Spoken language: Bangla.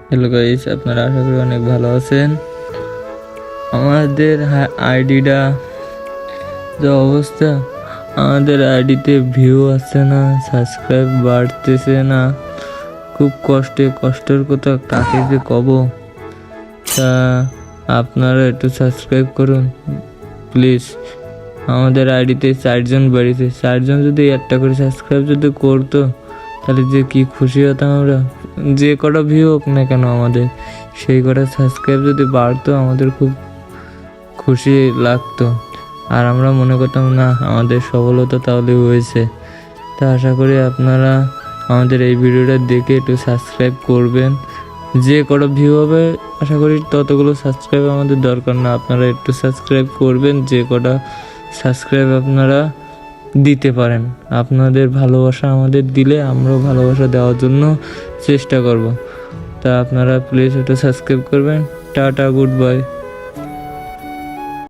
হ্যালো গাইস, আপনারা আশা করি অনেক ভালো আছেন। আমাদের আইডিটা যে অবস্থা, আমাদের আইডিতে ভিউ আসছে না, সাবস্ক্রাইব বাড়তেছে না। খুব কষ্টের কথা কাকে যে কব। তা আপনারা একটু সাবস্ক্রাইব করুন প্লিজ। আমাদের আইডিতে 4 জন বেড়েছে, 4 জন যদি একটা করে সাবস্ক্রাইব যদি করতো তাহলে যে কি খুশি হতাম আমরা। যে কটা ভিউ হোক না কেন, আমাদের সেই কটা সাবস্ক্রাইব যদি বাড়তো আমাদের খুব খুশি লাগতো। আর আমরা মনে করতাম না আমাদের সফলতা তাহলে হয়েছে। তা আশা করি আপনারা আমাদের এই ভিডিওটা দেখে একটু সাবস্ক্রাইব করবেন। যে কটা ভিউ হবে আশা করি ততগুলো সাবস্ক্রাইব আমাদের দরকার না, আপনারা একটু সাবস্ক্রাইব করবেন। যে কটা সাবস্ক্রাইব আপনারা দিতে পারেন, আপনাদের ভালোবাসা আমাদের দিলে আমরাও ভালোবাসা দেওয়ার জন্য চেষ্টা করব। তা আপনারা প্লিজ একটু সাবস্ক্রাইব করবেন। Tata, good bye.